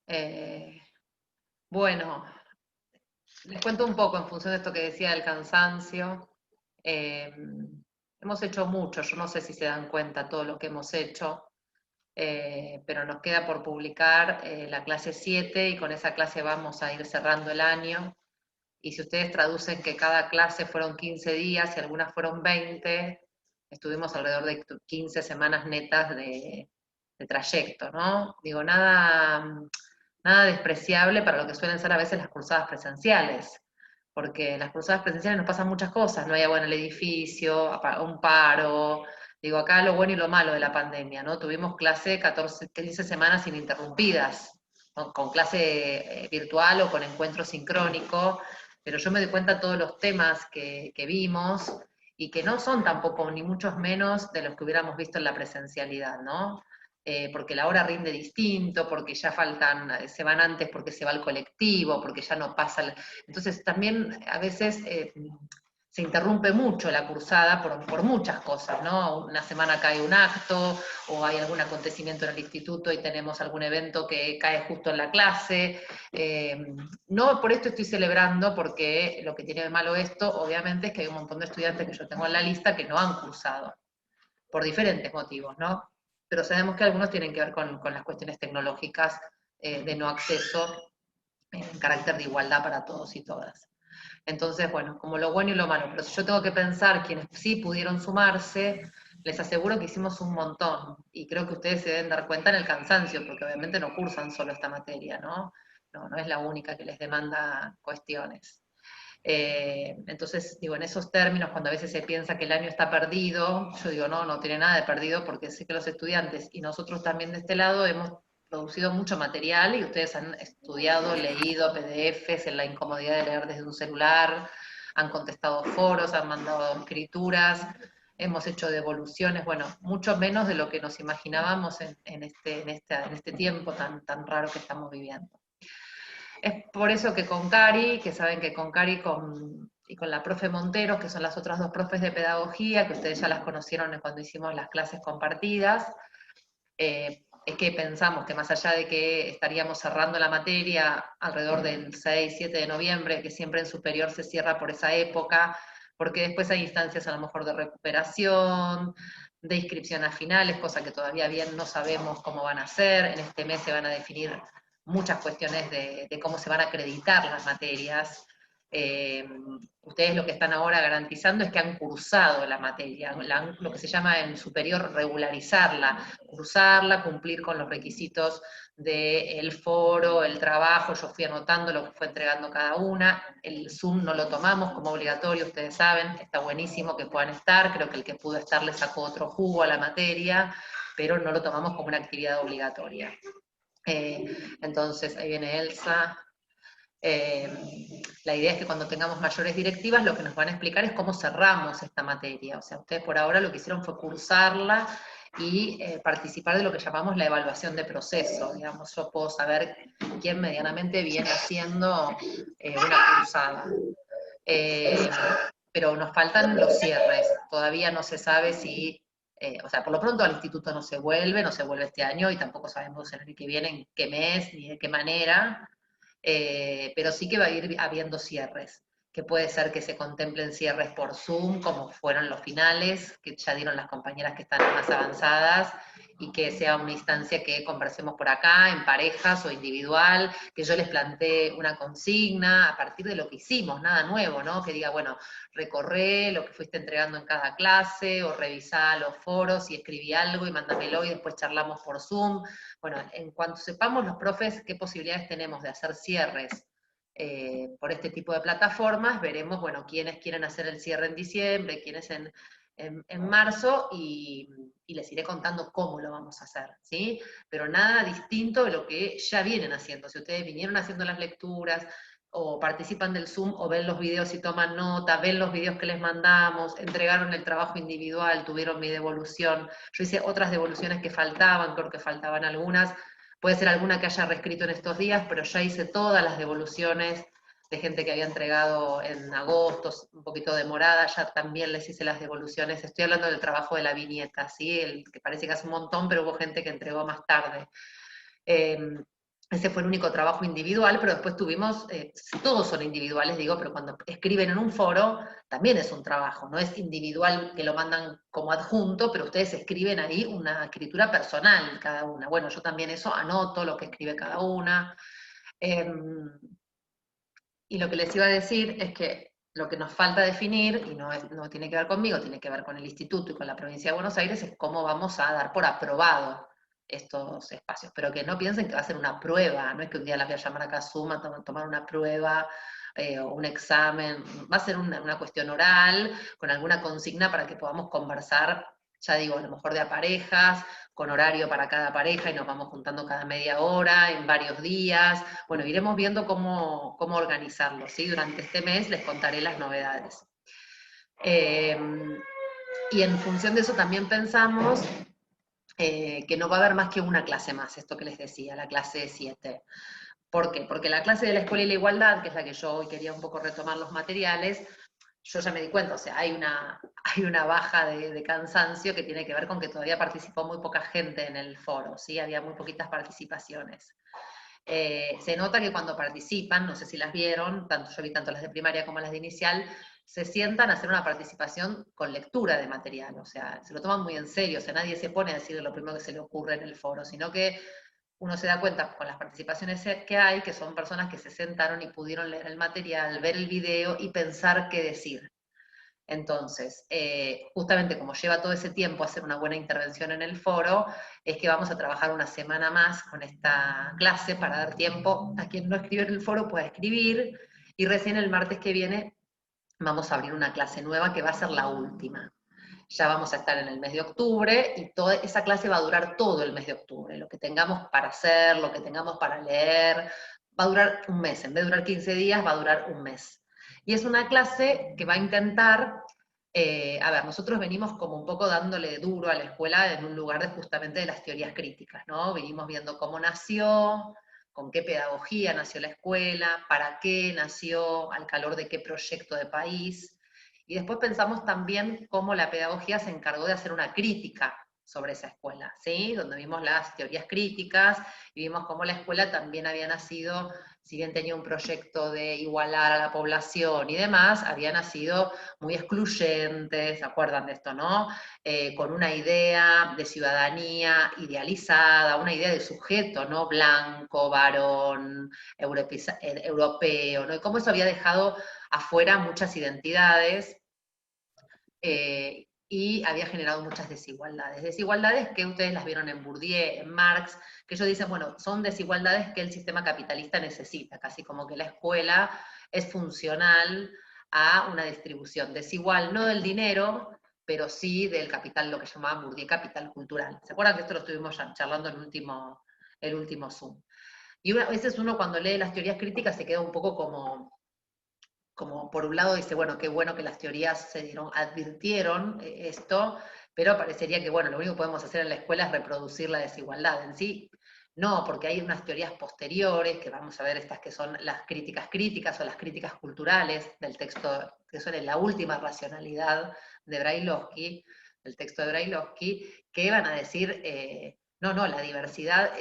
Eh, bueno, les cuento un poco en función de esto que decía del cansancio. Eh, Hemos hecho mucho, yo no sé si se dan cuenta todo lo que hemos hecho, pero nos queda por publicar la clase 7 y con esa clase vamos a ir cerrando el año. Y si ustedes traducen que cada clase fueron 15 días y algunas fueron 20, estuvimos alrededor de 15 semanas netas de trayecto, ¿no? Digo, nada despreciable para lo que suelen ser a veces las cursadas presenciales, porque en las cursadas presenciales nos pasan muchas cosas, no hay agua en el edificio, un paro, digo, acá lo bueno y lo malo de la pandemia, ¿no? Tuvimos clase 14, 15 semanas ininterrumpidas, ¿no? Con clase virtual o con encuentro sincrónico, pero yo me doy cuenta de todos los temas que vimos y que no son tampoco ni muchos menos de los que hubiéramos visto en la presencialidad, ¿no? Porque la hora rinde distinto, porque ya faltan, se van antes porque se va el colectivo, porque ya no pasa. Entonces también a veces se interrumpe mucho la cursada por muchas cosas, ¿no? Una semana cae un acto o hay algún acontecimiento en el instituto y tenemos algún evento que cae justo en la clase. No por esto estoy celebrando, porque lo que tiene de malo esto, obviamente, es que hay un montón de estudiantes que yo tengo en la lista que no han cursado, por diferentes motivos, ¿no? Pero sabemos que algunos tienen que ver con las cuestiones tecnológicas de no acceso en carácter de igualdad para todos y todas. Entonces, bueno, como lo bueno y lo malo, pero si yo tengo que pensar quienes sí pudieron sumarse, les aseguro que hicimos un montón, y creo que ustedes se deben dar cuenta en el cansancio, porque obviamente no cursan solo esta materia, ¿no? No es la única que les demanda cuestiones. Entonces, digo, en esos términos, cuando a veces se piensa que el año está perdido, yo digo, no, no tiene nada de perdido, porque sé que los estudiantes y nosotros también de este lado hemos producido mucho material y ustedes han estudiado, leído PDFs en la incomodidad de leer desde un celular, han contestado foros, han mandado escrituras, hemos hecho devoluciones, bueno, mucho menos de lo que nos imaginábamos en este tiempo tan raro que estamos viviendo. Es por eso que con Cari, que saben que con Cari y con la profe Monteros, que son las otras dos profes de pedagogía, que ustedes ya las conocieron cuando hicimos las clases compartidas, es que pensamos que más allá de que estaríamos cerrando la materia alrededor del 6, 7 de noviembre, que siempre en superior se cierra por esa época, porque después hay instancias a lo mejor de recuperación, de inscripción a finales, cosa que todavía bien no sabemos cómo van a ser. En este mes se van a definir muchas cuestiones de cómo se van a acreditar las materias. Eh, Ustedes lo que están ahora garantizando es que han cursado la materia, lo que se llama en superior regularizarla, cursarla, cumplir con los requisitos del foro, el trabajo. Yo fui anotando lo que fue entregando cada una. El Zoom no lo tomamos como obligatorio, ustedes saben, está buenísimo que puedan estar, creo que el que pudo estar le sacó otro jugo a la materia, pero no lo tomamos como una actividad obligatoria. Entonces, ahí viene Elsa. Eh, la idea es que cuando tengamos mayores directivas, lo que nos van a explicar es cómo cerramos esta materia. O sea, ustedes por ahora lo que hicieron fue cursarla y participar de lo que llamamos la evaluación de proceso. Digamos, yo puedo saber quién medianamente viene haciendo una cursada. Eh, pero nos faltan los cierres. Todavía no se sabe si, o sea, por lo pronto al instituto no se vuelve este año y tampoco sabemos el año que viene en qué mes ni de qué manera, pero sí que va a ir habiendo cierres, que puede ser que se contemplen cierres por Zoom, como fueron los finales, que ya dieron las compañeras que están más avanzadas, y que sea una instancia que conversemos por acá, en parejas o individual, que yo les plantee una consigna a partir de lo que hicimos, nada nuevo, ¿no? Que diga, bueno, recorré lo que fuiste entregando en cada clase, o revisá los foros y escribí algo y mándamelo y después charlamos por Zoom. Bueno, en cuanto sepamos los profes qué posibilidades tenemos de hacer cierres por este tipo de plataformas, veremos, bueno, quiénes quieren hacer el cierre en diciembre, quiénes en marzo, y les iré contando cómo lo vamos a hacer, ¿sí? Pero nada distinto de lo que ya vienen haciendo. Si ustedes vinieron haciendo las lecturas, o participan del Zoom, o ven los videos y toman nota, ven los videos que les mandamos, entregaron el trabajo individual, tuvieron mi devolución. Yo hice otras devoluciones que faltaban, creo que faltaban algunas. Puede ser alguna que haya reescrito en estos días, pero ya hice todas las devoluciones de gente que había entregado en agosto, un poquito demorada, ya también les hice las devoluciones. Estoy hablando del trabajo de la viñeta, ¿sí? El que parece que hace un montón, pero hubo gente que entregó más tarde. Eh, Ese fue el único trabajo individual, pero después tuvimos, todos son individuales, digo, pero cuando escriben en un foro, también es un trabajo, no es individual que lo mandan como adjunto, pero ustedes escriben ahí una escritura personal cada una. Bueno, yo también eso anoto lo que escribe cada una. Y lo que les iba a decir es que lo que nos falta definir, y no tiene que ver conmigo, tiene que ver con el instituto y con la provincia de Buenos Aires, es cómo vamos a dar por aprobado estos espacios. Pero que no piensen que va a ser una prueba, no es que un día las voy a llamar acá a Zoom a tomar una prueba o un examen, va a ser una cuestión oral, con alguna consigna para que podamos conversar, ya digo, a lo mejor de a parejas, con horario para cada pareja y nos vamos juntando cada media hora, en varios días. Bueno, iremos viendo cómo organizarlo, ¿sí? Durante este mes les contaré las novedades. Y en función de eso también pensamos que no va a haber más que una clase más, esto que les decía, la clase 7. ¿Por qué? Porque la clase de la escuela y la igualdad, que es la que yo hoy quería un poco retomar los materiales, yo ya me di cuenta, o sea, hay una baja de cansancio que tiene que ver con que todavía participó muy poca gente en el foro, ¿sí? Había muy poquitas participaciones. Se nota que cuando participan, no sé si las vieron, tanto yo vi tanto las de primaria como las de inicial, se sientan a hacer una participación con lectura de material, o sea, se lo toman muy en serio, o sea, nadie se pone a decir lo primero que se le ocurre en el foro, sino que uno se da cuenta con las participaciones que hay, que son personas que se sentaron y pudieron leer el material, ver el video y pensar qué decir. Entonces, justamente como lleva todo ese tiempo hacer una buena intervención en el foro, es que vamos a trabajar una semana más con esta clase para dar tiempo a quien no escribe en el foro pueda escribir, y recién el martes que viene vamos a abrir una clase nueva que va a ser la última. Ya vamos a estar en el mes de octubre y toda esa clase va a durar todo el mes de octubre. Lo que tengamos para hacer, lo que tengamos para leer, va a durar un mes. En vez de durar 15 días, va a durar un mes. Y es una clase que va a intentar, a ver, nosotros venimos como un poco dándole duro a la escuela en un lugar de justamente de las teorías críticas, ¿no? Venimos viendo cómo nació, con qué pedagogía nació la escuela, para qué nació, al calor de qué proyecto de país. Y después pensamos también cómo la pedagogía se encargó de hacer una crítica sobre esa escuela, ¿sí? Donde vimos las teorías críticas y vimos cómo la escuela también había nacido, si bien tenía un proyecto de igualar a la población y demás, había nacido muy excluyente, ¿se acuerdan de esto, no? Con una idea de ciudadanía idealizada, una idea de sujeto, ¿no? Blanco, varón, europeo, ¿no? Y cómo eso había dejado afuera muchas identidades y había generado muchas desigualdades. Desigualdades que ustedes las vieron en Bourdieu, en Marx, que ellos dicen, bueno, son desigualdades que el sistema capitalista necesita, casi como que la escuela es funcional a una distribución desigual, no del dinero, pero sí del capital, lo que llamaba Bourdieu capital cultural. ¿Se acuerdan que esto lo estuvimos charlando en el último Zoom? Y a veces uno cuando lee las teorías críticas se queda un poco como por un lado dice, bueno, qué bueno que las teorías advirtieron esto, pero parecería que, bueno, lo único que podemos hacer en la escuela es reproducir la desigualdad en sí. No, porque hay unas teorías posteriores, que vamos a ver estas que son las críticas críticas o las críticas culturales del texto, que son en la última racionalidad de Brailovsky, del texto de Brailovsky, que van a decir, no, la diversidad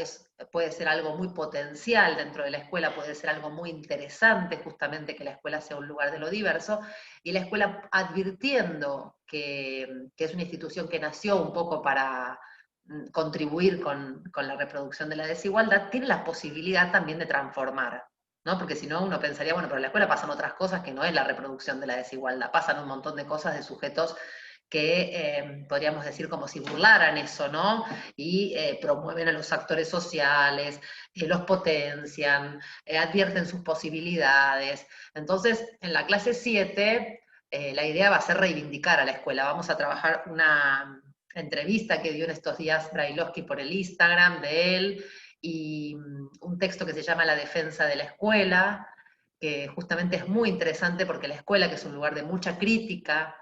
puede ser algo muy potencial dentro de la escuela, puede ser algo muy interesante justamente que la escuela sea un lugar de lo diverso, y la escuela advirtiendo que es una institución que nació un poco para contribuir con la reproducción de la desigualdad, tiene la posibilidad también de transformar, ¿no? Porque si no uno pensaría, bueno, pero en la escuela pasan otras cosas que no es la reproducción de la desigualdad, pasan un montón de cosas de sujetos que podríamos decir como si burlaran eso, ¿no? Y promueven a los actores sociales, los potencian, advierten sus posibilidades. Entonces, en la clase 7, la idea va a ser reivindicar a la escuela. Vamos a trabajar una entrevista que dio en estos días Brailovsky por el Instagram de él, y un texto que se llama La defensa de la escuela, que justamente es muy interesante porque la escuela, que es un lugar de mucha crítica,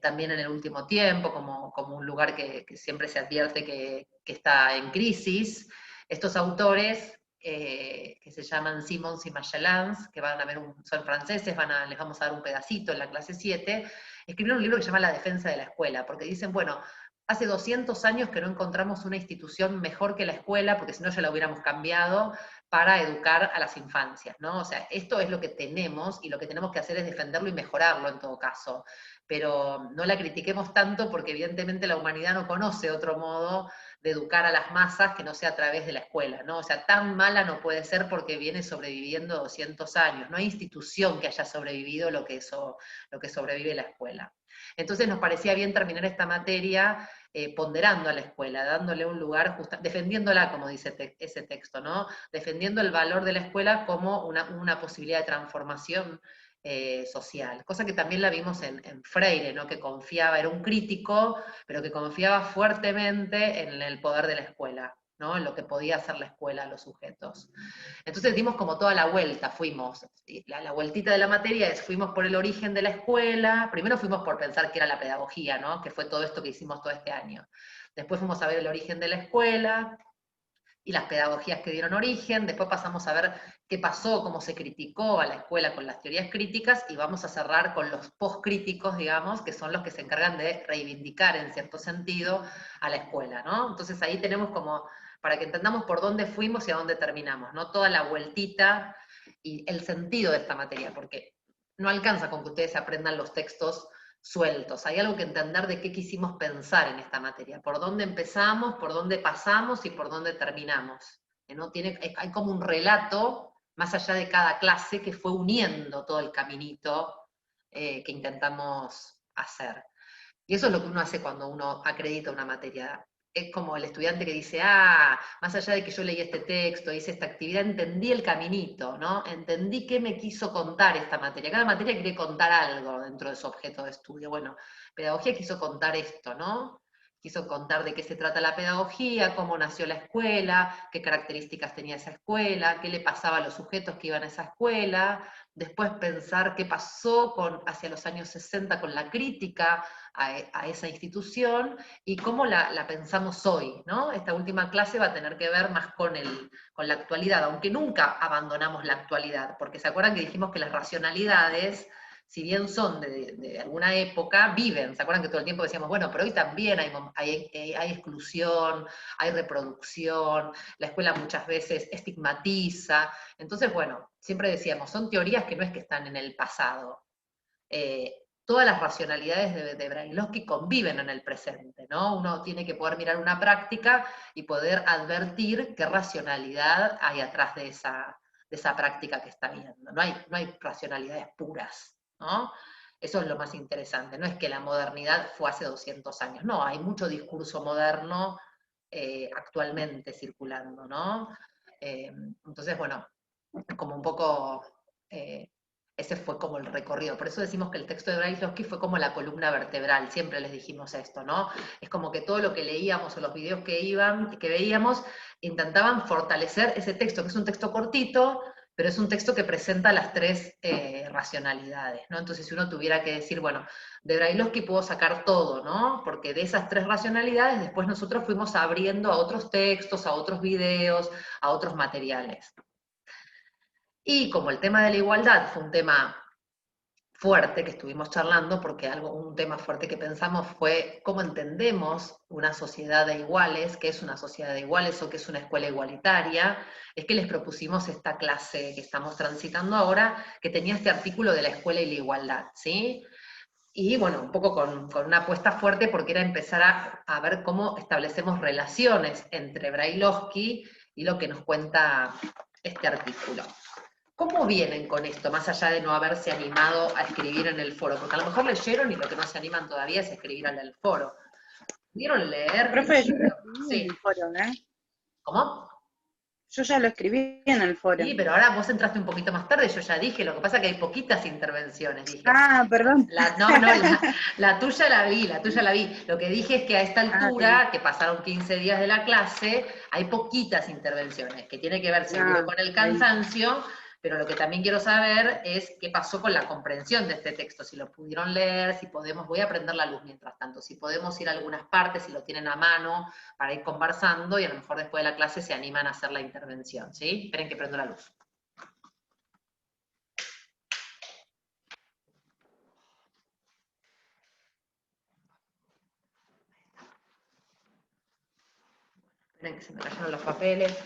también en el último tiempo, como un lugar que siempre se advierte que está en crisis. Estos autores, que se llaman Simons y Machelans, que van a ver son franceses, les vamos a dar un pedacito en la clase 7, escribieron un libro que se llama La defensa de la escuela, porque dicen, bueno, hace 200 años que no encontramos una institución mejor que la escuela, porque si no ya la hubiéramos cambiado, para educar a las infancias, ¿no? O sea, esto es lo que tenemos y lo que tenemos que hacer es defenderlo y mejorarlo en todo caso. Pero no la critiquemos tanto porque evidentemente la humanidad no conoce otro modo de educar a las masas que no sea a través de la escuela, ¿no? O sea, tan mala no puede ser porque viene sobreviviendo 200 años. No hay institución que haya sobrevivido lo que sobrevive la escuela. Entonces nos parecía bien terminar esta materia ponderando a la escuela, dándole un lugar, defendiéndola, como dice ese texto, ¿no? Defendiendo el valor de la escuela como una posibilidad de transformación social, cosa que también la vimos en Freire, ¿no? Que confiaba, era un crítico, pero que confiaba fuertemente en el poder de la escuela, ¿no? En lo que podía hacer la escuela a los sujetos. Entonces dimos como toda la vuelta, fuimos, la vueltita de la materia es, fuimos por el origen de la escuela, primero fuimos por pensar que era la pedagogía, ¿no? Que fue todo esto que hicimos todo este año. Después fuimos a ver el origen de la escuela y las pedagogías que dieron origen, después pasamos a ver qué pasó, cómo se criticó a la escuela con las teorías críticas, y vamos a cerrar con los postcríticos, digamos, que son los que se encargan de reivindicar en cierto sentido a la escuela, ¿no? Entonces ahí tenemos como para que entendamos por dónde fuimos y a dónde terminamos, ¿no? Toda la vueltita y el sentido de esta materia, porque no alcanza con que ustedes aprendan los textos sueltos. Hay algo que entender de qué quisimos pensar en esta materia, por dónde empezamos, por dónde pasamos y por dónde terminamos. ¿No? Hay como un relato, más allá de cada clase, que fue uniendo todo el caminito que intentamos hacer. Y eso es lo que uno hace cuando uno acredita una materia. Es como el estudiante que dice, más allá de que yo leí este texto, hice esta actividad, entendí el caminito, ¿no? Entendí qué me quiso contar esta materia. Cada materia quiere contar algo dentro de su objeto de estudio. Bueno, pedagogía quiso contar esto, ¿no? Quiso contar de qué se trata la pedagogía, cómo nació la escuela, qué características tenía esa escuela, qué le pasaba a los sujetos que iban a esa escuela, después pensar qué pasó hacia los años 60 con la crítica a esa institución y cómo la pensamos hoy, ¿no? Esta última clase va a tener que ver más con la actualidad, aunque nunca abandonamos la actualidad, porque se acuerdan que dijimos que las racionalidades, si bien son de alguna época, viven. ¿Se acuerdan que todo el tiempo decíamos, bueno, pero hoy también hay exclusión, hay reproducción, la escuela muchas veces estigmatiza? Entonces, bueno, siempre decíamos, son teorías que no es que están en el pasado. Todas las racionalidades de Brailovsky conviven en el presente, ¿no? Uno tiene que poder mirar una práctica y poder advertir qué racionalidad hay atrás de esa práctica que está viendo. No hay racionalidades puras, ¿no? Eso es lo más interesante, no es que la modernidad fue hace 200 años, no, hay mucho discurso moderno actualmente circulando, ¿no? Entonces, bueno, como un poco, ese fue como el recorrido. Por eso decimos que el texto de Brailovsky fue como la columna vertebral, siempre les dijimos esto, ¿no? Es como que todo lo que leíamos o los videos que veíamos, intentaban fortalecer ese texto, que es un texto cortito, pero es un texto que presenta las tres racionalidades, ¿no? Entonces, si uno tuviera que decir, bueno, de Brailovsky puedo sacar todo, ¿no? Porque de esas tres racionalidades después nosotros fuimos abriendo a otros textos, a otros videos, a otros materiales. Y como el tema de la igualdad fue un tema fuerte que estuvimos charlando, porque un tema fuerte que pensamos fue cómo entendemos una sociedad de iguales, qué es una sociedad de iguales o qué es una escuela igualitaria, es que les propusimos esta clase que estamos transitando ahora, que tenía este artículo de la escuela y la igualdad, ¿sí? Y bueno, un poco con una apuesta fuerte porque era empezar a ver cómo establecemos relaciones entre Brailovsky y lo que nos cuenta este artículo. ¿Cómo vienen con esto, más allá de no haberse animado a escribir en el foro? Porque a lo mejor leyeron y lo que no se animan todavía es escribir en el foro. ¿Pudieron leer el Profe, yo lo libro? escribí en Sí. el foro, ¿eh? ¿Cómo? Yo ya lo escribí en el foro. Sí, pero ahora vos entraste un poquito más tarde, yo ya dije, lo que pasa es que hay poquitas intervenciones, dije. Ah, perdón. La tuya la vi. Lo que dije es que a esta Ah, bien. altura, que pasaron 15 días de la clase, hay poquitas intervenciones, que tiene que ver seguro No, con el ahí. cansancio, pero lo que también quiero saber es qué pasó con la comprensión de este texto, si lo pudieron leer, si podemos, voy a prender la luz mientras tanto, si podemos ir a algunas partes, si lo tienen a mano, para ir conversando, y a lo mejor después de la clase se animan a hacer la intervención, ¿sí? Esperen que prendo la luz. Esperen que se me cayeron los papeles.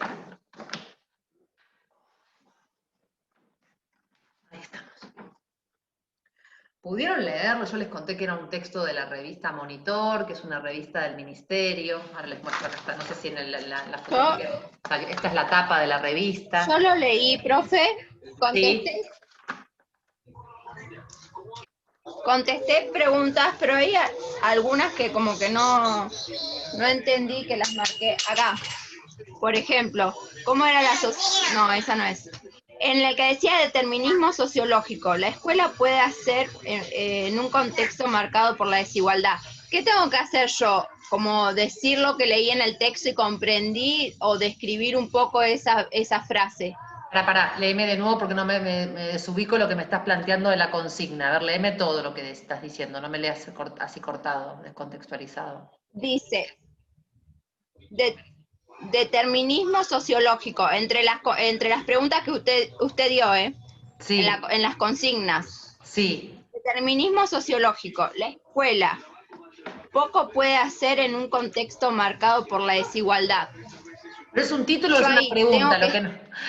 ¿Pudieron leerlo? Yo les conté que era un texto de la revista Monitor, que es una revista del Ministerio. Ahora les muestro acá está, no sé si en la foto esta es la tapa de la revista. Yo lo leí, profe, Sí. Contesté preguntas, pero hay algunas que como que no entendí, que las marqué acá. Por ejemplo, ¿cómo era la sociedad? No, esa no es. En el que decía determinismo sociológico, la escuela puede hacer en un contexto marcado por la desigualdad. ¿Qué tengo que hacer yo? ¿Como decir lo que leí en el texto y comprendí, o describir un poco esa frase? Pará, léeme de nuevo porque no me desubico lo que me estás planteando de la consigna. A ver, léeme todo lo que estás diciendo, no me leas así cortado, descontextualizado. Dice, determinismo sociológico, entre las preguntas que usted dio, Sí. en las consignas. Sí. Determinismo sociológico, la escuela poco puede hacer en un contexto marcado por la desigualdad. ¿Pero es un título o es una pregunta?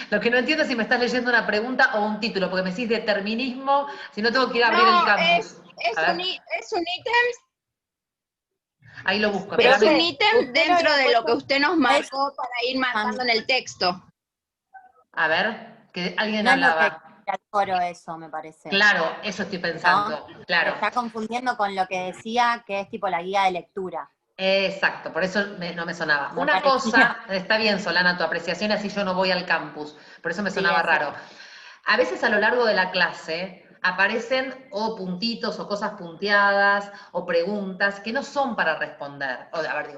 Lo que no entiendo es si me estás leyendo una pregunta o un título, porque me decís determinismo, si no tengo que ir a abrir el campus. Es un ítem. Ahí lo busco. Pero es un ítem dentro de lo que usted nos marcó para ir marcando en el texto. A ver, que alguien no hablaba. Es lo que el foro eso, me parece. Claro, eso estoy pensando. ¿No? Claro. Se está confundiendo con lo que decía, que es tipo la guía de lectura. Exacto, por eso no me sonaba. Una cosa, está bien, Solana, tu apreciación, así yo no voy al campus, por eso me sonaba raro. A veces a lo largo de la clase aparecen o puntitos o cosas punteadas o preguntas que no son para responder,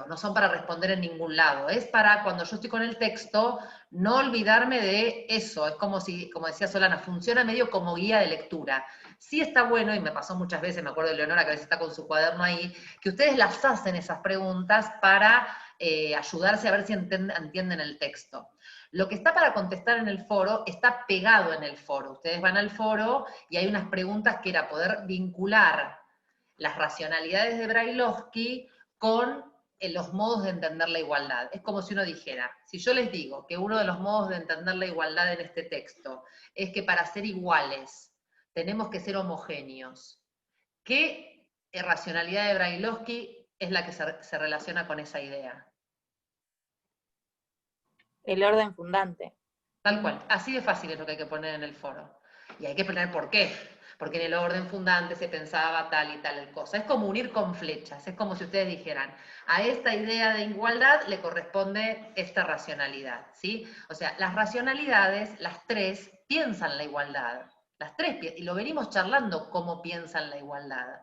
no son para responder en ningún lado, es para cuando yo estoy con el texto no olvidarme de eso, es como si, como decía Solana, funciona medio como guía de lectura. Sí está bueno, y me pasó muchas veces, me acuerdo de Leonora que a veces está con su cuaderno ahí, que ustedes las hacen esas preguntas para ayudarse a ver si entienden el texto. Lo que está para contestar en el foro está pegado en el foro. Ustedes van al foro y hay unas preguntas que era poder vincular las racionalidades de Brailovsky con los modos de entender la igualdad. Es como si uno dijera, si yo les digo que uno de los modos de entender la igualdad en este texto es que para ser iguales tenemos que ser homogéneos, ¿qué racionalidad de Brailovsky es la que se relaciona con esa idea? El orden fundante. Tal cual, así de fácil es lo que hay que poner en el foro. Y hay que poner por qué. Porque en el orden fundante se pensaba tal y tal cosa. Es como unir con flechas, es como si ustedes dijeran, a esta idea de igualdad le corresponde esta racionalidad, ¿sí? O sea, las racionalidades, las tres, piensan la igualdad. Las tres, y lo venimos charlando cómo piensan la igualdad.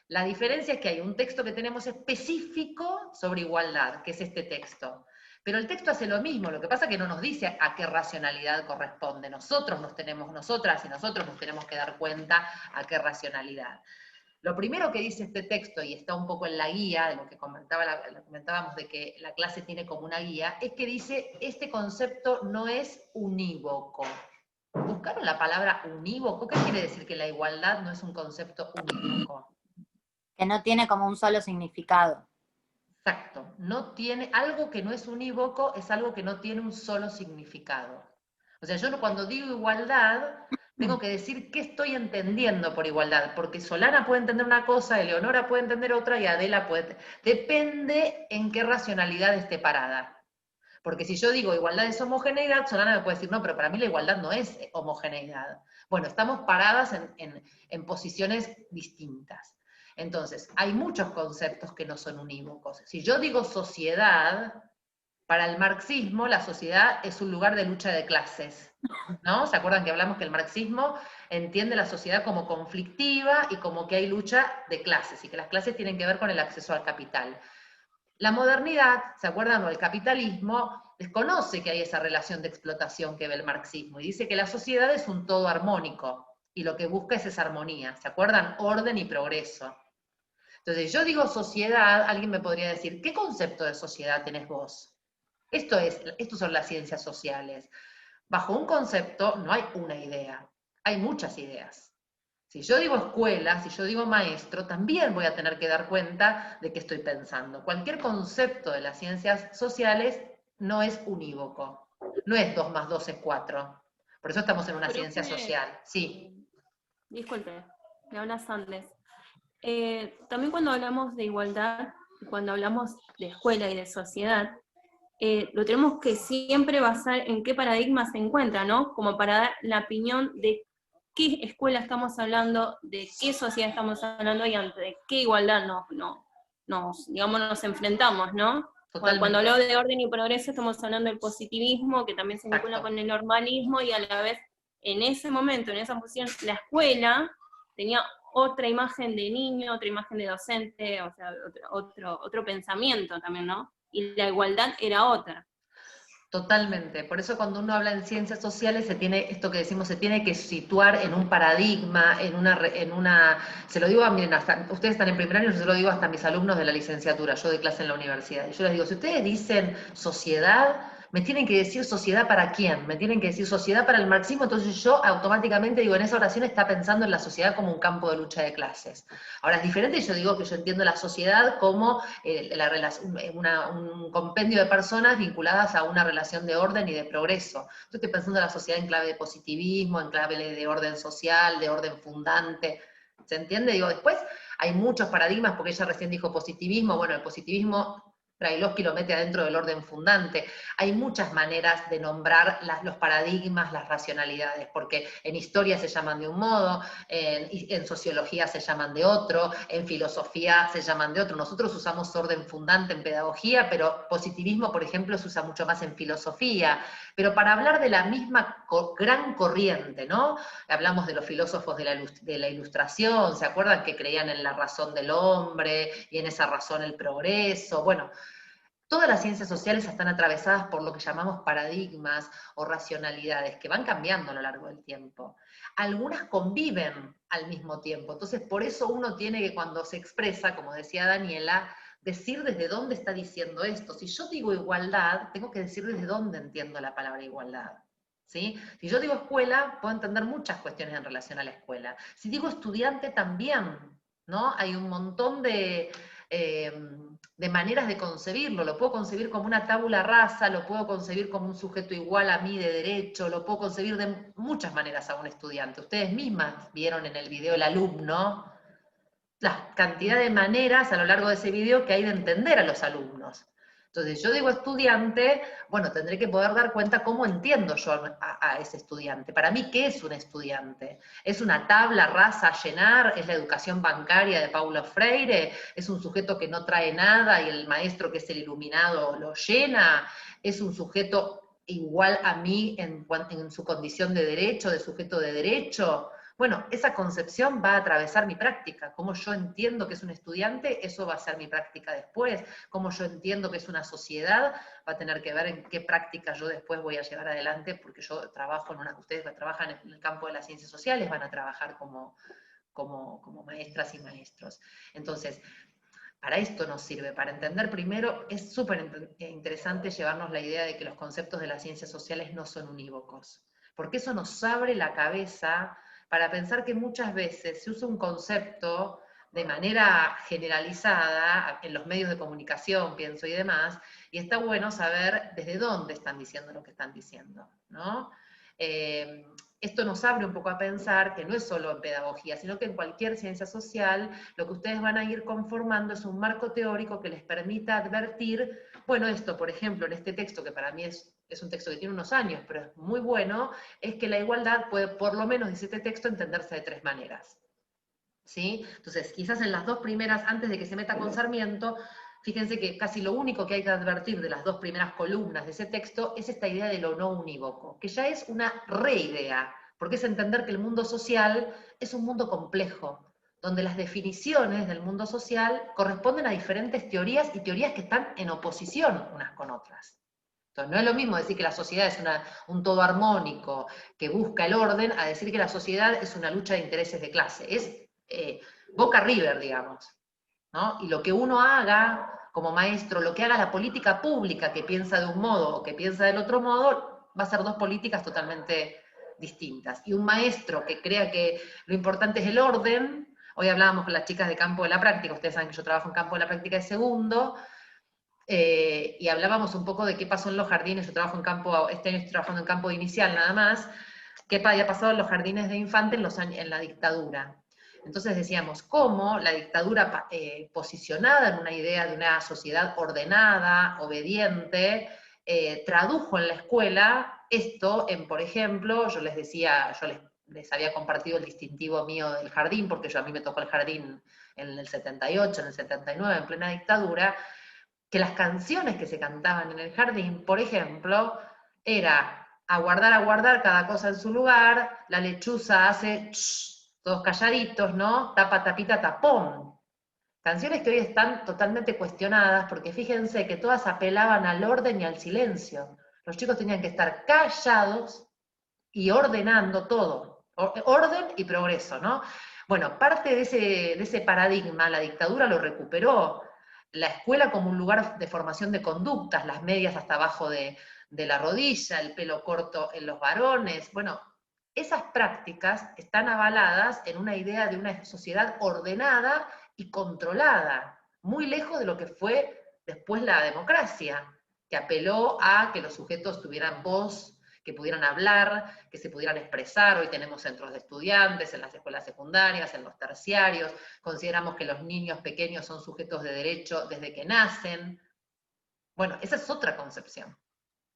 La diferencia es que hay un texto que tenemos específico sobre igualdad, que es este texto. Pero el texto hace lo mismo, lo que pasa es que no nos dice a qué racionalidad corresponde. Nosotras y nosotros nos tenemos que dar cuenta a qué racionalidad. Lo primero que dice este texto, y está un poco en la guía, de lo que comentábamos de que la clase tiene como una guía, es que dice, este concepto no es unívoco. ¿Buscaron la palabra unívoco? ¿Qué quiere decir que la igualdad no es un concepto unívoco? Que no tiene como un solo significado. Exacto, no tiene, algo que no es unívoco es algo que no tiene un solo significado. O sea, yo cuando digo igualdad, tengo que decir qué estoy entendiendo por igualdad, porque Solana puede entender una cosa, Eleonora puede entender otra y Adela puede... Depende en qué racionalidad esté parada. Porque si yo digo igualdad es homogeneidad, Solana me puede decir, no, pero para mí la igualdad no es homogeneidad. Bueno, estamos paradas en posiciones distintas. Entonces, hay muchos conceptos que no son unívocos. Si yo digo sociedad, para el marxismo la sociedad es un lugar de lucha de clases, ¿no? ¿Se acuerdan que hablamos que el marxismo entiende la sociedad como conflictiva y como que hay lucha de clases, y que las clases tienen que ver con el acceso al capital? La modernidad, ¿se acuerdan? O el capitalismo, desconoce que hay esa relación de explotación que ve el marxismo, y dice que la sociedad es un todo armónico, y lo que busca es esa armonía, ¿se acuerdan? Orden y progreso. Entonces, yo digo sociedad, alguien me podría decir, ¿qué concepto de sociedad tenés vos? Estos son las ciencias sociales. Bajo un concepto no hay una idea, hay muchas ideas. Si yo digo escuela, si yo digo maestro, también voy a tener que dar cuenta de qué estoy pensando. Cualquier concepto de las ciencias sociales no es unívoco, no es 2 más 2 es 4. Por eso estamos en una ciencia social. Sí. Disculpe. Le habla Sandes. También cuando hablamos de igualdad, cuando hablamos de escuela y de sociedad, lo tenemos que siempre basar en qué paradigma se encuentra, ¿no? Como para dar la opinión de qué escuela estamos hablando, de qué sociedad estamos hablando y ante qué igualdad nos enfrentamos, ¿no? Cuando hablo de orden y progreso estamos hablando del positivismo, que también se vincula con el normalismo, y a la vez, en ese momento, en esa posición, la escuela tenía otra imagen de niño, otra imagen de docente, o sea, otro pensamiento también, ¿no? Y la igualdad era otra. Totalmente. Por eso cuando uno habla en ciencias sociales, esto que decimos, se tiene que situar en un paradigma, se lo digo, miren, ustedes están en primer año, yo se lo digo hasta a mis alumnos de la licenciatura, yo doy clase en la universidad, y yo les digo, si ustedes dicen sociedad, me tienen que decir sociedad para quién, me tienen que decir sociedad para el marxismo, entonces yo automáticamente digo, en esa oración está pensando en la sociedad como un campo de lucha de clases. Ahora es diferente, yo digo que yo entiendo la sociedad como un compendio de personas vinculadas a una relación de orden y de progreso. Yo estoy pensando en la sociedad en clave de positivismo, en clave de orden social, de orden fundante. ¿Se entiende? Digo, después hay muchos paradigmas, porque ella recién dijo positivismo, bueno, el positivismo Brailovsky lo mete adentro del orden fundante. Hay muchas maneras de nombrar los paradigmas, las racionalidades, porque en historia se llaman de un modo, en sociología se llaman de otro, en filosofía se llaman de otro. Nosotros usamos orden fundante en pedagogía, pero positivismo, por ejemplo, se usa mucho más en filosofía. Pero para hablar de la misma gran corriente, ¿no? Hablamos de los filósofos de la Ilustración, ¿se acuerdan que creían en la razón del hombre y en esa razón el progreso? Bueno, todas las ciencias sociales están atravesadas por lo que llamamos paradigmas o racionalidades que van cambiando a lo largo del tiempo. Algunas conviven al mismo tiempo, entonces por eso uno tiene que, cuando se expresa, como decía Daniela, decir desde dónde está diciendo esto. Si yo digo igualdad, tengo que decir desde dónde entiendo la palabra igualdad. ¿Sí? Si yo digo escuela, puedo entender muchas cuestiones en relación a la escuela. Si digo estudiante, también, ¿no? Hay un montón de maneras de concebirlo. Lo puedo concebir como una tabula rasa, lo puedo concebir como un sujeto igual a mí de derecho, lo puedo concebir de muchas maneras a un estudiante. Ustedes mismas vieron en el video el alumno, la cantidad de maneras a lo largo de ese video que hay de entender a los alumnos. Entonces, yo digo estudiante, bueno, tendré que poder dar cuenta cómo entiendo yo a ese estudiante. Para mí, ¿qué es un estudiante? ¿Es una tabla rasa a llenar? ¿Es la educación bancaria de Paulo Freire? ¿Es un sujeto que no trae nada y el maestro, que es el iluminado, lo llena? ¿Es un sujeto igual a mí en su condición de derecho, de sujeto de derecho? Bueno, esa concepción va a atravesar mi práctica. Cómo yo entiendo que es un estudiante, eso va a ser mi práctica después. Cómo yo entiendo que es una sociedad, va a tener que ver en qué práctica yo después voy a llevar adelante, porque yo trabajo ustedes trabajan en el campo de las ciencias sociales, van a trabajar como maestras y maestros. Entonces, para esto nos sirve, para entender primero, es súper interesante llevarnos la idea de que los conceptos de las ciencias sociales no son unívocos, porque eso nos abre la cabeza para pensar que muchas veces se usa un concepto de manera generalizada en los medios de comunicación, pienso, y demás, y está bueno saber desde dónde están diciendo lo que están diciendo, ¿no? Esto nos abre un poco a pensar que no es solo en pedagogía, sino que en cualquier ciencia social lo que ustedes van a ir conformando es un marco teórico que les permita advertir, bueno, esto, por ejemplo, en este texto, que para mí es un texto que tiene unos años, pero es muy bueno, es que la igualdad puede, por lo menos, dice este texto, entenderse de tres maneras. ¿Sí? Entonces, quizás en las dos primeras, antes de que se meta con Sarmiento, fíjense que casi lo único que hay que advertir de las dos primeras columnas de ese texto es esta idea de lo no unívoco, que ya es una reidea, porque es entender que el mundo social es un mundo complejo, donde las definiciones del mundo social corresponden a diferentes teorías y teorías que están en oposición unas con otras. Entonces, no es lo mismo decir que la sociedad es un todo armónico que busca el orden, a decir que la sociedad es una lucha de intereses de clase. Es Boca River, digamos, ¿no? Y lo que uno haga como maestro, lo que haga la política pública, que piensa de un modo o que piensa del otro modo, va a ser dos políticas totalmente distintas. Y un maestro que crea que lo importante es el orden, hoy hablábamos con las chicas de campo de la práctica, ustedes saben que yo trabajo en campo de la práctica de segundo, y hablábamos un poco de qué pasó en los jardines. Yo trabajo en campo, este año estoy trabajando en campo inicial nada más, qué había pasado en los jardines de infante en la dictadura. Entonces decíamos, ¿cómo la dictadura posicionada en una idea de una sociedad ordenada, obediente, tradujo en la escuela esto en, por ejemplo, yo les decía, les había compartido el distintivo mío del jardín, porque a mí me tocó el jardín en el 78, en el 79, en plena dictadura, que las canciones que se cantaban en el jardín, por ejemplo, era aguardar cada cosa en su lugar, la lechuza hace todos calladitos, ¿no? Tapa, tapita, tapón. Canciones que hoy están totalmente cuestionadas, porque fíjense que todas apelaban al orden y al silencio. Los chicos tenían que estar callados y ordenando todo. Orden y progreso, ¿no? Bueno, parte de ese paradigma, la dictadura lo recuperó. La escuela como un lugar de formación de conductas, las medias hasta abajo de la rodilla, el pelo corto en los varones. Bueno, esas prácticas están avaladas en una idea de una sociedad ordenada y controlada, muy lejos de lo que fue después la democracia, que apeló a que los sujetos tuvieran voz, que pudieran hablar, que se pudieran expresar. Hoy tenemos centros de estudiantes en las escuelas secundarias, en los terciarios, consideramos que los niños pequeños son sujetos de derecho desde que nacen. Bueno, esa es otra concepción.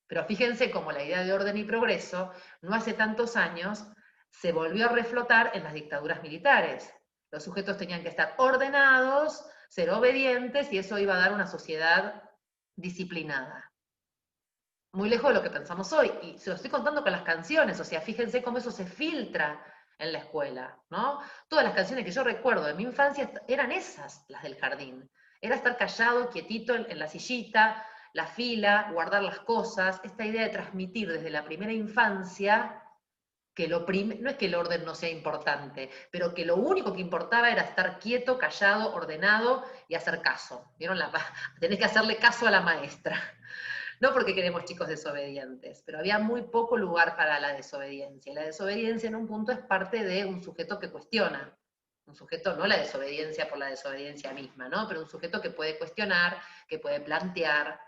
Pero fíjense cómo la idea de orden y progreso, no hace tantos años, se volvió a reflotar en las dictaduras militares. Los sujetos tenían que estar ordenados, ser obedientes, y eso iba a dar una sociedad disciplinada. Muy lejos de lo que pensamos hoy, y se lo estoy contando con las canciones, o sea, fíjense cómo eso se filtra en la escuela, ¿no? Todas las canciones que yo recuerdo de mi infancia eran esas, las del jardín. Era estar callado, quietito en la sillita, la fila, guardar las cosas, esta idea de transmitir desde la primera infancia que no es que el orden no sea importante, pero que lo único que importaba era estar quieto, callado, ordenado y hacer caso. ¿Vieron? Tenés que hacerle caso a la maestra. No porque queremos chicos desobedientes, pero había muy poco lugar para la desobediencia. Y la desobediencia en un punto es parte de un sujeto que cuestiona. Un sujeto, no la desobediencia por la desobediencia misma, ¿no? Pero un sujeto que puede cuestionar, que puede plantear,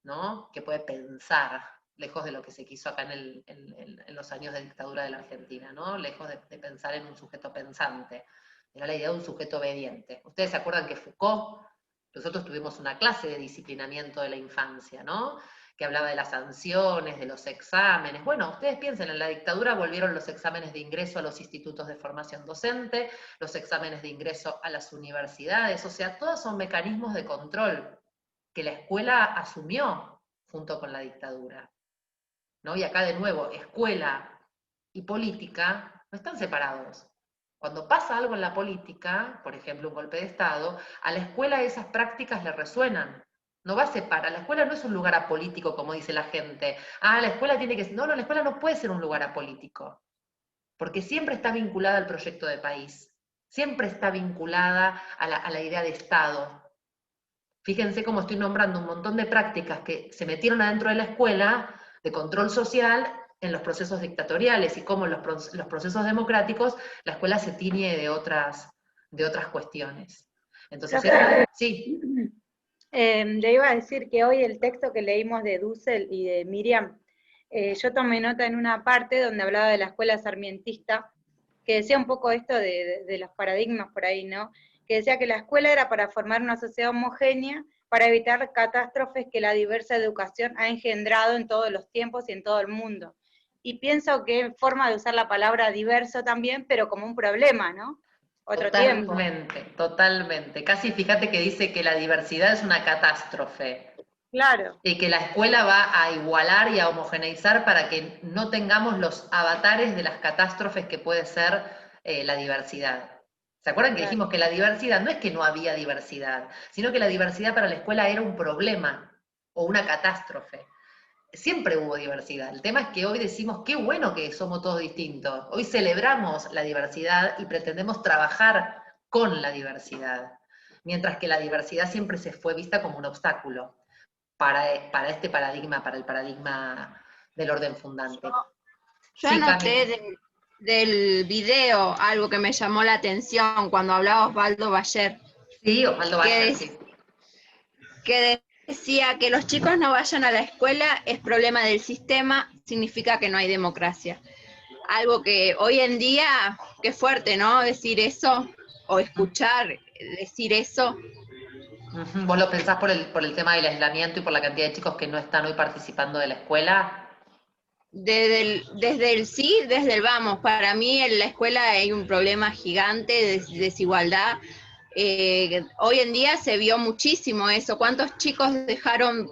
¿no? Que puede pensar, lejos de lo que se quiso acá en los años de dictadura de la Argentina, ¿no? Lejos de pensar en un sujeto pensante. Era la idea de un sujeto obediente. Ustedes se acuerdan que Foucault, nosotros tuvimos una clase de disciplinamiento de la infancia, ¿no? Que hablaba de las sanciones, de los exámenes. Bueno, ustedes piensen, en la dictadura volvieron los exámenes de ingreso a los institutos de formación docente, los exámenes de ingreso a las universidades, o sea, todos son mecanismos de control que la escuela asumió junto con la dictadura, ¿no? Y acá de nuevo, escuela y política no están separados. Cuando pasa algo en la política, por ejemplo un golpe de Estado, a la escuela esas prácticas le resuenan. No va a separar, la escuela no es un lugar apolítico como dice la gente. Ah, la escuela tiene que... No, la escuela no puede ser un lugar apolítico, porque siempre está vinculada al proyecto de país, siempre está vinculada a la idea de Estado. Fíjense cómo estoy nombrando un montón de prácticas que se metieron adentro de la escuela, de control social, en los procesos dictatoriales, y cómo en los procesos democráticos la escuela se tiñe de otras cuestiones. Entonces, sí. Le iba a decir que hoy el texto que leímos de Dussel y de Miriam, yo tomé nota en una parte donde hablaba de la escuela sarmientista, que decía un poco esto de los paradigmas por ahí, ¿no? Que decía que la escuela era para formar una sociedad homogénea, para evitar catástrofes que la diversa educación ha engendrado en todos los tiempos y en todo el mundo. Y pienso que es forma de usar la palabra diverso también, pero como un problema, ¿no? Totalmente. Casi fíjate que dice que la diversidad es una catástrofe. Claro. Y que la escuela va a igualar y a homogeneizar para que no tengamos los avatares de las catástrofes que puede ser la diversidad. ¿Se acuerdan que dijimos que la diversidad no es que no había diversidad, sino que la diversidad para la escuela era un problema o una catástrofe? Siempre hubo diversidad. El tema es que hoy decimos, qué bueno que somos todos distintos. Hoy celebramos la diversidad y pretendemos trabajar con la diversidad. Mientras que la diversidad siempre se fue vista como un obstáculo para este paradigma, para el paradigma del orden fundante. Yo anoté del video algo que me llamó la atención cuando hablaba Osvaldo Bayer. Sí, Osvaldo Bayer, sí. Que decía que los chicos no vayan a la escuela es problema del sistema, significa que no hay democracia. Algo que hoy en día, qué fuerte, ¿no? Decir eso, o escuchar decir eso. Ujú. ¿Vos lo pensás por el tema del aislamiento y por la cantidad de chicos que no están hoy participando de la escuela? Desde el sí, desde el vamos. Para mí en la escuela hay un problema gigante de desigualdad. Hoy en día se vio muchísimo eso. ¿Cuántos chicos dejaron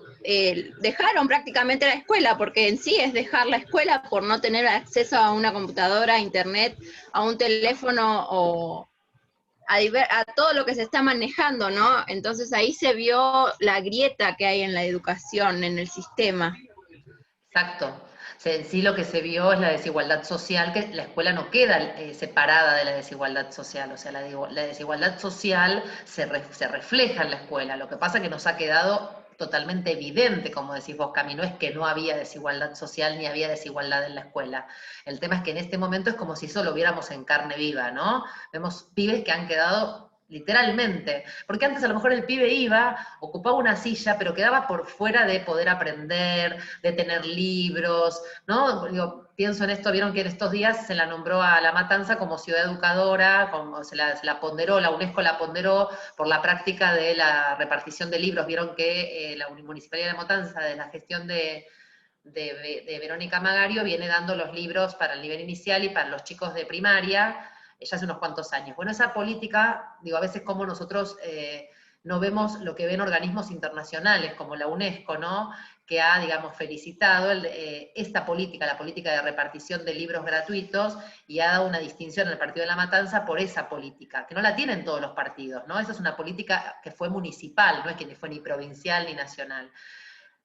prácticamente la escuela? Porque en sí es dejar la escuela por no tener acceso a una computadora, a internet, a un teléfono o a todo lo que se está manejando, ¿no? Entonces ahí se vio la grieta que hay en la educación, en el sistema. Exacto. En sí lo que se vio es la desigualdad social, que la escuela no queda separada de la desigualdad social, o sea, la desigualdad social se refleja en la escuela, lo que pasa es que nos ha quedado totalmente evidente, como decís vos, Cami, no es que no había desigualdad social ni había desigualdad en la escuela. El tema es que en este momento es como si eso lo viéramos en carne viva, ¿no? Vemos pibes que han quedado literalmente, porque antes a lo mejor el pibe iba, ocupaba una silla, pero quedaba por fuera de poder aprender, de tener libros, ¿no? Digo, pienso en esto, vieron que en estos días se la nombró a La Matanza como ciudad educadora, como se la ponderó, la UNESCO la ponderó por la práctica de la repartición de libros, vieron que la Municipalidad de La Matanza, de la gestión de Verónica Magario, viene dando los libros para el nivel inicial y para los chicos de primaria, ya hace unos cuantos años. Bueno, esa política, digo, a veces como nosotros no vemos lo que ven organismos internacionales, como la UNESCO, ¿no? Que ha, digamos, felicitado esta política, la política de repartición de libros gratuitos, y ha dado una distinción al Partido de La Matanza por esa política, que no la tienen todos los partidos, ¿no? Esa es una política que fue municipal, no es que ni fue ni provincial ni nacional.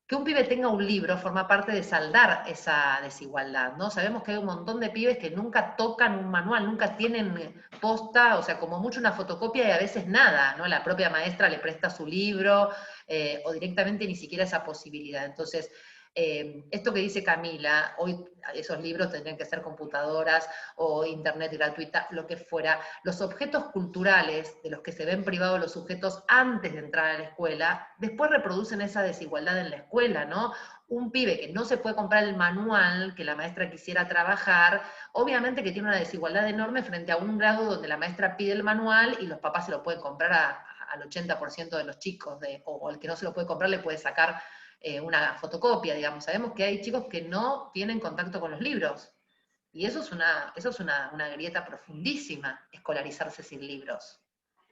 Que un pibe tenga un libro forma parte de saldar esa desigualdad, ¿no? Sabemos que hay un montón de pibes que nunca tocan un manual, nunca tienen posta, o sea, como mucho una fotocopia y a veces nada, ¿no? La propia maestra le presta su libro, o directamente ni siquiera esa posibilidad. Entonces, esto que dice Camila, hoy esos libros tendrían que ser computadoras o internet gratuita, lo que fuera. Los objetos culturales de los que se ven privados los sujetos antes de entrar a la escuela, después reproducen esa desigualdad en la escuela, ¿no? Un pibe que no se puede comprar el manual que la maestra quisiera trabajar, obviamente que tiene una desigualdad enorme frente a un grado donde la maestra pide el manual y los papás se lo pueden comprar al 80% de los chicos, o el que no se lo puede comprar le puede sacar una fotocopia, digamos. Sabemos que hay chicos que no tienen contacto con los libros, y eso es una grieta profundísima, escolarizarse sin libros,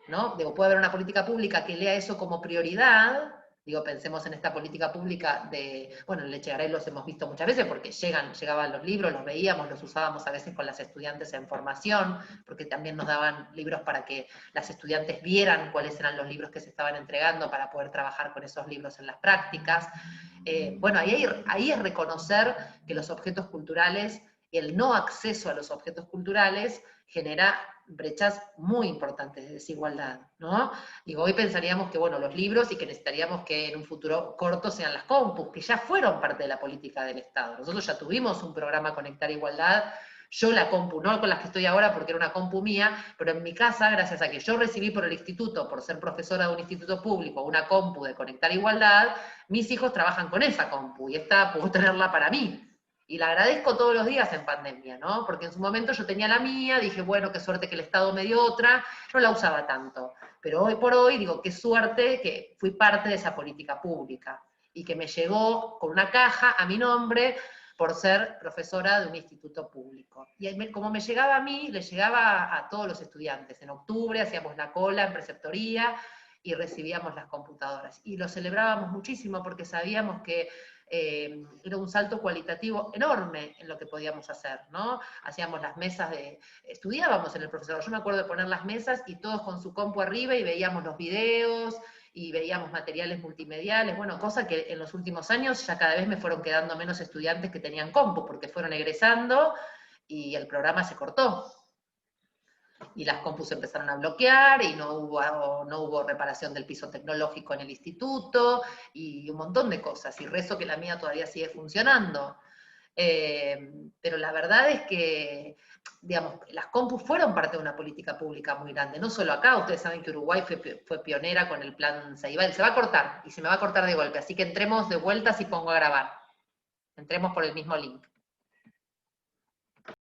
¿no? Digo, puede haber una política pública que lea eso como prioridad. Digo, pensemos en esta política pública bueno, en Lechegaray los hemos visto muchas veces porque llegaban los libros, los veíamos, los usábamos a veces con las estudiantes en formación, porque también nos daban libros para que las estudiantes vieran cuáles eran los libros que se estaban entregando para poder trabajar con esos libros en las prácticas. Bueno, ahí es reconocer que los objetos culturales y el no acceso a los objetos culturales genera brechas muy importantes de desigualdad, ¿no? Digo, hoy pensaríamos que, bueno, los libros y que necesitaríamos que en un futuro corto sean las compus, que ya fueron parte de la política del Estado. Nosotros ya tuvimos un programa Conectar Igualdad, yo la compu, no con las que estoy ahora porque era una compu mía, pero en mi casa, gracias a que yo recibí por el instituto, por ser profesora de un instituto público, una compu de Conectar Igualdad, mis hijos trabajan con esa compu, y esta puedo tenerla para mí. Y la agradezco todos los días en pandemia, ¿no? Porque en su momento yo tenía la mía, dije, bueno, qué suerte que el Estado me dio otra, no la usaba tanto. Pero hoy por hoy digo, qué suerte que fui parte de esa política pública y que me llegó con una caja a mi nombre por ser profesora de un instituto público. Y como me llegaba a mí, le llegaba a todos los estudiantes. En octubre hacíamos la cola en preceptoría y recibíamos las computadoras. Y lo celebrábamos muchísimo porque sabíamos que era un salto cualitativo enorme en lo que podíamos hacer, ¿no? Hacíamos las mesas estudiábamos en el profesor, yo me acuerdo de poner las mesas y todos con su compu arriba y veíamos los videos, y veíamos materiales multimediales, bueno, cosa que en los últimos años ya cada vez me fueron quedando menos estudiantes que tenían compu, porque fueron egresando y el programa se cortó. Y las compus empezaron a bloquear, y no hubo reparación del piso tecnológico en el instituto, y un montón de cosas, y rezo que la mía todavía sigue funcionando. Pero la verdad es que, digamos, las compus fueron parte de una política pública muy grande, no solo acá. Ustedes saben que Uruguay fue pionera con el plan Ceibal. Se va a cortar, y se me va a cortar de golpe, así que entremos de vueltas y pongo a grabar. Entremos por el mismo link.